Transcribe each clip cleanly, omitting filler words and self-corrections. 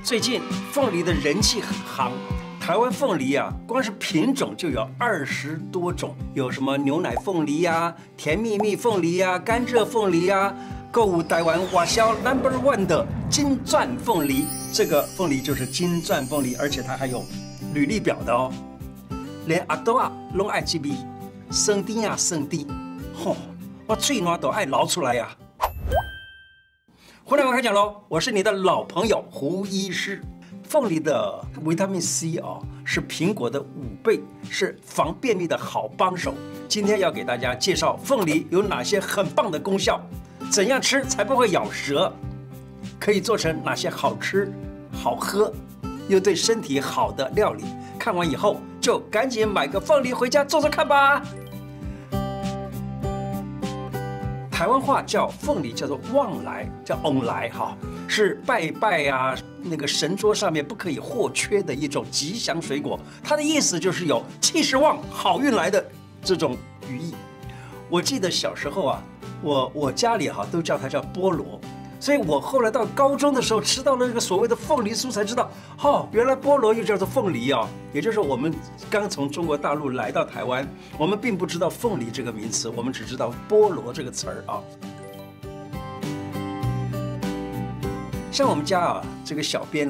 最近凤梨的人气很夯，台湾凤梨啊，光是品种就有20多种，有什么牛奶凤梨呀、甜蜜蜜凤梨呀、甘蔗凤梨呀，购物台湾瓦销 No.1的金钻凤梨，这个凤梨就是金钻凤梨，而且它还有履历表的哦，连阿多啊拢爱这味，生甜啊生甜，吼，我嘴暖都爱捞出来呀。回来我开讲喽，我是你的老朋友胡医师。凤梨的维他命 C 是苹果的5倍，是防便秘的好帮手。今天要给大家介绍凤梨有哪些很棒的功效，怎样吃才不会咬舌，可以做成哪些好吃、好喝又对身体好的料理。看完以后就赶紧买个凤梨回家做做看吧。台湾话叫凤梨，叫做旺来，叫翁来哈，是拜拜啊，那个神桌上面不可以或缺的一种吉祥水果。它的意思就是有气势旺、好运来的这种寓意。我记得小时候啊，我家里都叫它叫菠萝，所以我后来到高中的时候吃到了那个所谓的凤梨酥，才知道原来菠萝又叫做凤梨啊。也就是我们刚从中国大陆来到台湾，我们并不知道凤梨这个名词，我们只知道菠萝这个词儿啊。像我们家这个小编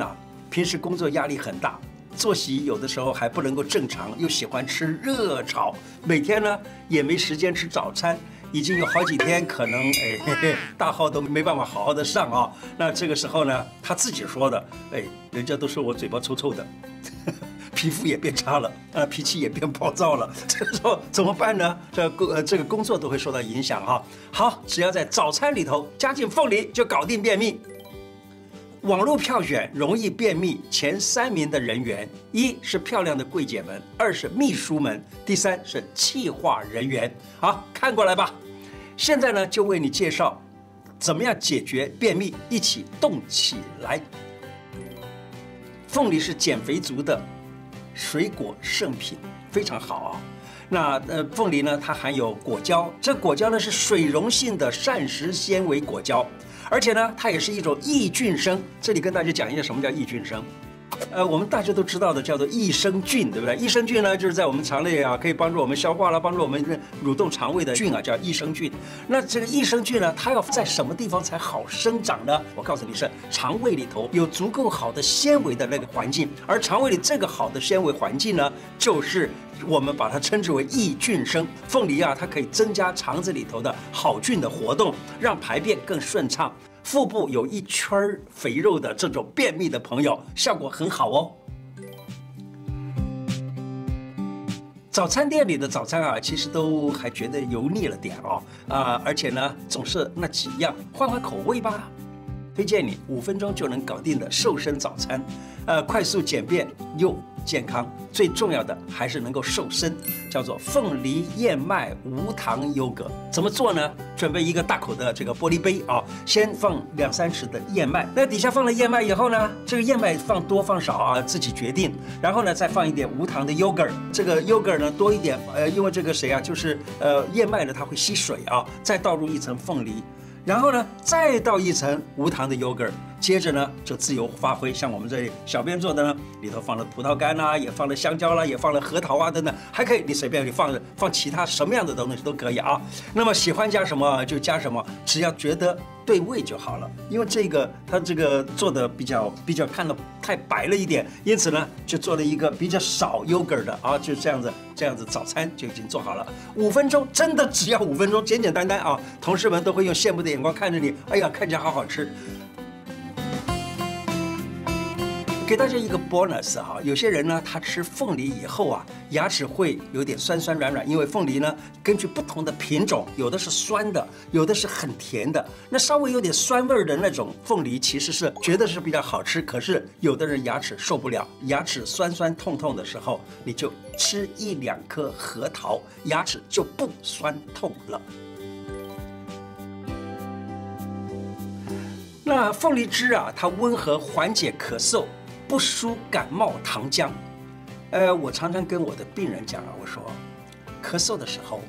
平时工作压力很大，作息有的时候还不能够正常，又喜欢吃热炒，每天呢也没时间吃早餐。已经有好几天可能大号都没办法好好的上啊。那这个时候呢，他自己说的，人家都说我嘴巴臭臭的，皮肤也变差了，脾气也变暴躁了。这个时候怎么办呢？这个工作都会受到影响哈。好，只要在早餐里头加进凤梨，就搞定便秘。网络票选容易便秘前3名的人员，1是漂亮的柜姐们，2是秘书们，第3是企划人员。好，看过来吧。现在呢，就为你介绍怎么样解决便秘，一起动起来。凤梨是减肥族的水果圣品，非常好啊。那凤梨呢，它含有果胶，这果胶呢是水溶性的膳食纤维果胶。而且呢，它也是一种益菌生。这里跟大家讲一下什么叫益菌生。我们大家都知道的叫做益生菌，对不对？益生菌呢，就是在我们肠内可以帮助我们消化啦，帮助我们蠕动肠胃的菌叫益生菌。那这个益生菌呢，它要在什么地方才好生长呢？我告诉你是肠胃里头有足够好的纤维的那个环境，而肠胃里这个好的纤维环境呢，就是我们把它称之为益菌生。凤梨它可以增加肠子里头的好菌的活动，让排便更顺畅。腹部有一圈肥肉的这种便秘的朋友，效果很好哦。早餐店里的早餐其实都还觉得油腻了点而且呢，总是那几样，换换口味吧。推荐你5分钟就能搞定的瘦身早餐，快速简便又健康，最重要的还是能够瘦身，叫做凤梨燕麦无糖优格。怎么做呢？准备一个大口的这个玻璃杯先放2、3匙的燕麦，那底下放了燕麦以后呢，这个燕麦放多放少自己决定。然后呢，再放一点无糖的 yogurt， 这个 yogurt 呢多一点，因为这个就是燕麦呢它会吸水再倒入1层凤梨。然后呢，再倒1层无糖的 yogurt， 接着呢就自由发挥。像我们这里小编做的呢，里头放了葡萄干也放了香蕉啦，也放了核桃等等，还可以你随便放其他什么样的东西都可以那么喜欢加什么就加什么，只要觉得对味就好了。因为它这个做的比较看得太白了一点，因此呢就做了一个比较少 yogurt 的就这样子早餐就已经做好了。5分钟，真的只要5分钟，简简单单同事们都会用羡慕的眼光看着你，哎呀，看起来好好吃。给大家一个 bonus 有些人呢，他吃凤梨以后牙齿会有点酸酸软软，因为凤梨呢，根据不同的品种，有的是酸的，有的是很甜的。那稍微有点酸味的那种凤梨，其实是觉得是比较好吃，可是有的人牙齿受不了，牙齿酸酸痛痛的时候，你就吃1、2颗核桃，牙齿就不酸痛了。那凤梨汁它温和缓解咳嗽，不输感冒糖浆。我常常跟我的病人讲我说，咳嗽的时候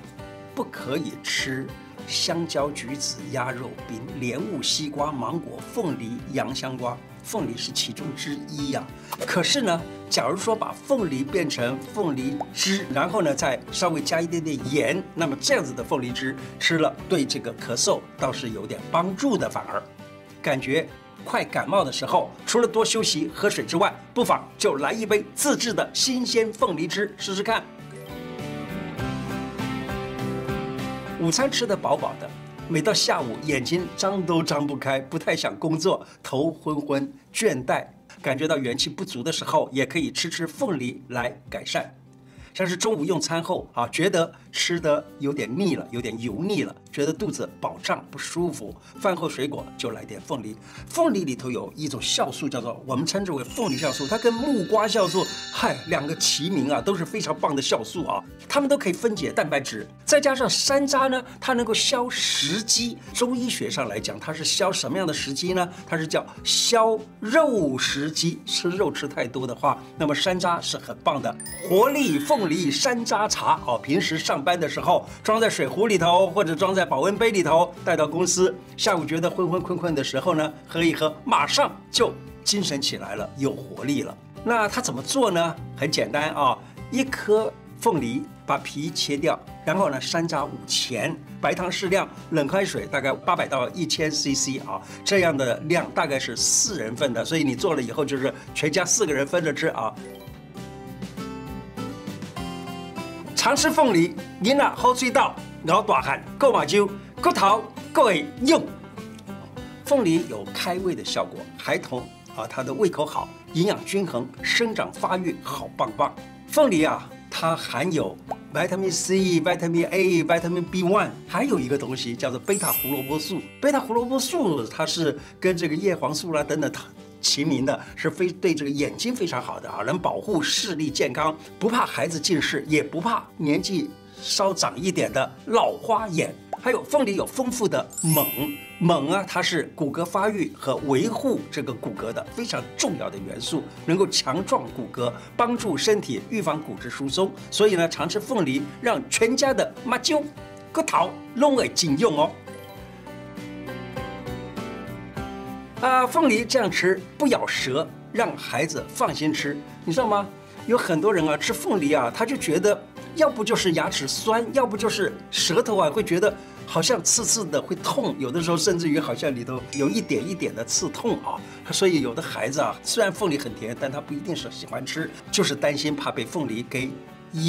不可以吃香蕉、橘子、鸭肉、冰、莲雾、西瓜、芒果、凤梨、洋香瓜，凤梨是其中之一呀。可是呢，假如说把凤梨变成凤梨汁，然后呢再稍微加一点点盐，那么这样子的凤梨汁吃了，对这个咳嗽倒是有点帮助的。反而感觉快感冒的时候，除了多休息、喝水之外，不妨就来一杯自制的新鲜凤梨汁试试看。午餐吃得饱饱的，每到下午眼睛张都张不开，不太想工作，头昏昏、倦怠，感觉到元气不足的时候，也可以吃吃凤梨来改善。像是中午用餐后啊，觉得吃的有点腻了，有点油腻了，觉得肚子饱胀不舒服，饭后水果就来点凤梨。凤梨里头有一种酵素，叫做我们称之为凤梨酵素，它跟木瓜酵素，两个齐名啊，都是非常棒的酵素啊。它们都可以分解蛋白质，再加上山楂呢，它能够消食积。中医学上来讲，它是消什么样的食积呢？它是叫消肉食积。吃肉吃太多的话，那么山楂是很棒的，活力凤梨山楂茶哦。平时上班的时候装在水壶里头，或者装在保温杯里头，带到公司。下午觉得昏昏困困的时候呢，喝一喝，马上就精神起来了，有活力了。那它怎么做呢？很简单啊，一颗凤梨，把皮切掉，然后呢，山楂5钱，白糖适量，冷开水大概800到1000 CC 啊，这样的量大概是4人份的，所以你做了以后就是全家4个人分着吃啊。常吃凤梨，囡仔好水稻，咬大汉够马酒，骨头够会用。凤梨有开胃的效果，孩童啊，他的胃口好，营养均衡，生长发育好棒棒。凤梨啊，它含有Vitamin C、Vitamin A、Vitamin B1， 还有一个东西叫做贝塔胡萝卜素。贝塔胡萝卜素它是跟这个叶黄素啦等等齐名的，是对这个眼睛非常好的啊，能保护视力健康，不怕孩子近视，也不怕年纪稍长一点的老花眼。还有凤梨有丰富的锰啊，它是骨骼发育和维护这个骨骼的非常重要的元素，能够强壮骨骼，帮助身体预防骨质疏松。所以呢，常吃凤梨，让全家的麻酒、骨头拢会尽用哦。凤梨这样吃不咬舌，让孩子放心吃，你知道吗？有很多人啊吃凤梨啊，他就觉得要不就是牙齿酸，要不就是舌头啊会觉得好像刺刺的会痛，有的时候甚至于好像里头有一点一点的刺痛啊。所以有的孩子啊，虽然凤梨很甜，但他不一定是喜欢吃，就是担心怕被凤梨给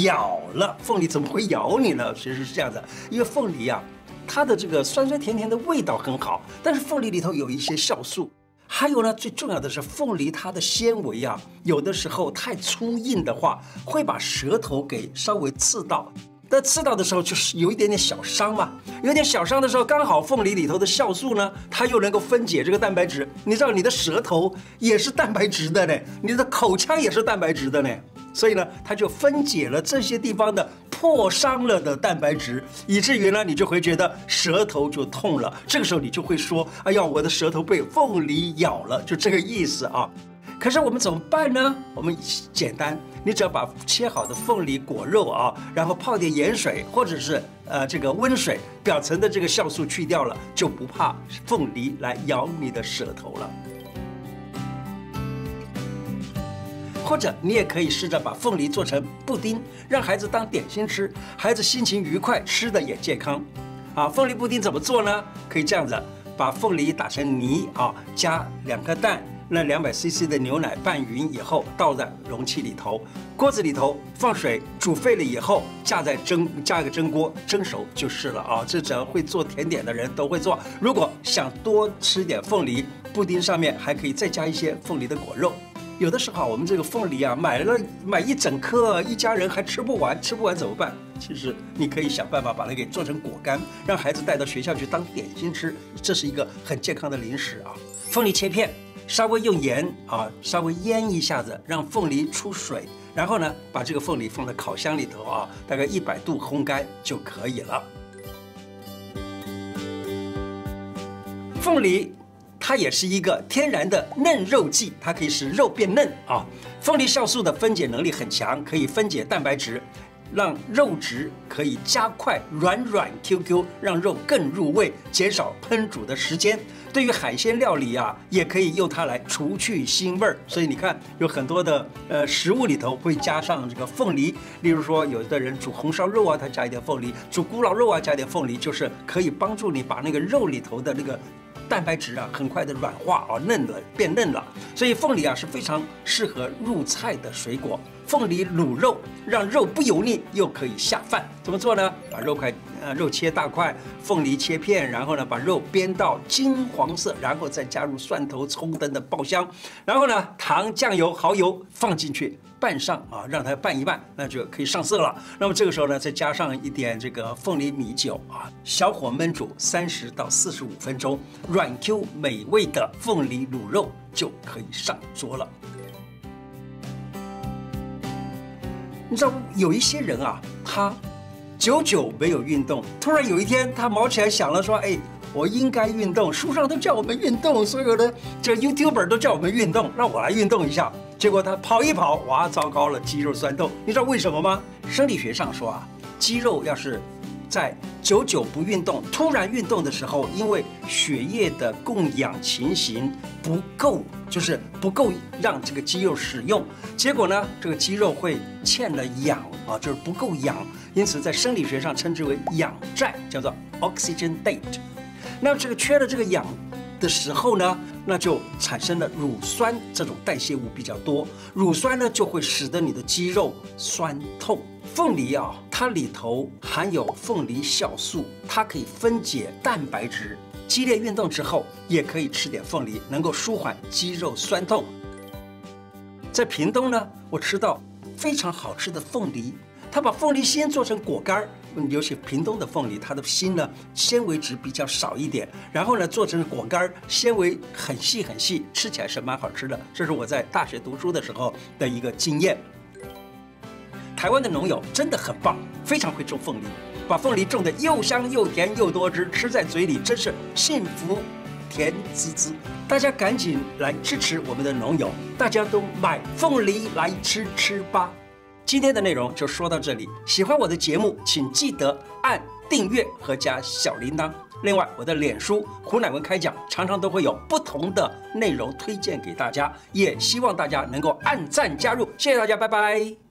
咬了。凤梨怎么会咬你呢？其实是这样的，因为凤梨啊，它的这个酸酸甜甜的味道很好，但是凤梨里头有一些酵素。还有呢，最重要的是凤梨它的纤维啊，有的时候太粗硬的话，会把舌头给稍微刺到。但刺到的时候就是有一点点小伤嘛，有点小伤的时候，刚好凤梨里头的酵素呢，它又能够分解这个蛋白质。你知道你的舌头也是蛋白质的呢，你的口腔也是蛋白质的呢，所以呢，它就分解了这些地方的破伤了的蛋白质，以至于呢，你就会觉得舌头就痛了。这个时候你就会说：“哎呀，我的舌头被凤梨咬了。”就这个意思啊。可是我们怎么办呢？我们简单，你只要把切好的凤梨果肉啊，然后泡点盐水或者是这个温水，表层的这个酵素去掉了，就不怕凤梨来咬你的舌头了。或者你也可以试着把凤梨做成布丁，让孩子当点心吃，孩子心情愉快，吃的也健康。凤梨布丁怎么做呢？可以这样子，把凤梨打成泥啊，加2颗蛋。那200 CC 的牛奶拌匀以后，倒在容器里头，锅子里头放水煮沸了以后，加一个蒸锅蒸熟就是了啊！这只要会做甜点的人都会做。如果想多吃点凤梨，布丁上面还可以再加一些凤梨的果肉。有的时候我们这个凤梨啊，买一整颗，一家人还吃不完，吃不完怎么办？其实你可以想办法把它给做成果干，让孩子带到学校去当点心吃，这是一个很健康的零食啊。凤梨切片。稍微用盐啊，稍微腌一下子，让凤梨出水，然后呢，把这个凤梨放在烤箱里头啊，大概100度烘干就可以了。凤梨它也是一个天然的嫩肉剂，它可以使肉变嫩啊。凤梨酵素的分解能力很强，可以分解蛋白质，让肉质可以加快软 Q Q， 让肉更入味，减少烹煮的时间。对于海鲜料理啊，也可以用它来除去腥味儿。所以你看，有很多的食物里头会加上这个凤梨，例如说有的人煮红烧肉啊，他加一点凤梨；煮咕咾肉啊，加一点凤梨，就是可以帮助你把那个肉里头的那个蛋白质啊，很快的软化啊，变嫩了。所以凤梨啊是非常适合入菜的水果。凤梨卤肉，让肉不油腻又可以下饭。怎么做呢？把肉切大块，凤梨切片，然后呢把肉煸到金黄色，然后再加入蒜头、葱等等爆香，然后呢糖、酱油、蚝油放进去拌上啊，让它拌一拌，那就可以上色了。那么这个时候呢，再加上一点这个凤梨米酒啊，小火焖煮30到45分钟，软 Q 美味的凤梨卤肉就可以上桌了。你知道有一些人啊，他久久没有运动，突然有一天他毛起来想了说：“哎，我应该运动，书上都叫我们运动，所有的这 YouTuber 都叫我们运动，让我来运动一下。”结果他跑一跑，哇，糟糕了，肌肉酸痛。你知道为什么吗？生理学上说啊，肌肉要是在久久不运动，突然运动的时候，因为血液的供氧情形不够，就是不够让这个肌肉使用，结果呢，这个肌肉会欠了氧啊，就是不够氧，因此在生理学上称之为氧债，叫做 oxygen debt。那这个缺了这个氧的时候呢，那就产生了乳酸这种代谢物比较多，乳酸呢就会使得你的肌肉酸痛。凤梨啊，它里头含有凤梨酵素，它可以分解蛋白质。激烈运动之后，也可以吃点凤梨，能够舒缓肌肉酸痛。在屏东呢，我吃到非常好吃的凤梨，它把凤梨心做成果干儿，尤其屏东的凤梨，它的心呢纤维质比较少一点，然后呢做成果干儿，纤维很细很细，吃起来是蛮好吃的。这是我在大学读书的时候的一个经验。台湾的农友真的很棒，非常会种凤梨，把凤梨种得又香又甜又多汁，吃在嘴里真是幸福甜滋滋。大家赶紧来支持我们的农友，大家都买凤梨来吃吃吧。今天的内容就说到这里，喜欢我的节目，请记得按订阅和加小铃铛。另外，我的脸书胡乃文开讲常常都会有不同的内容推荐给大家，也希望大家能够按赞加入，谢谢大家，拜拜。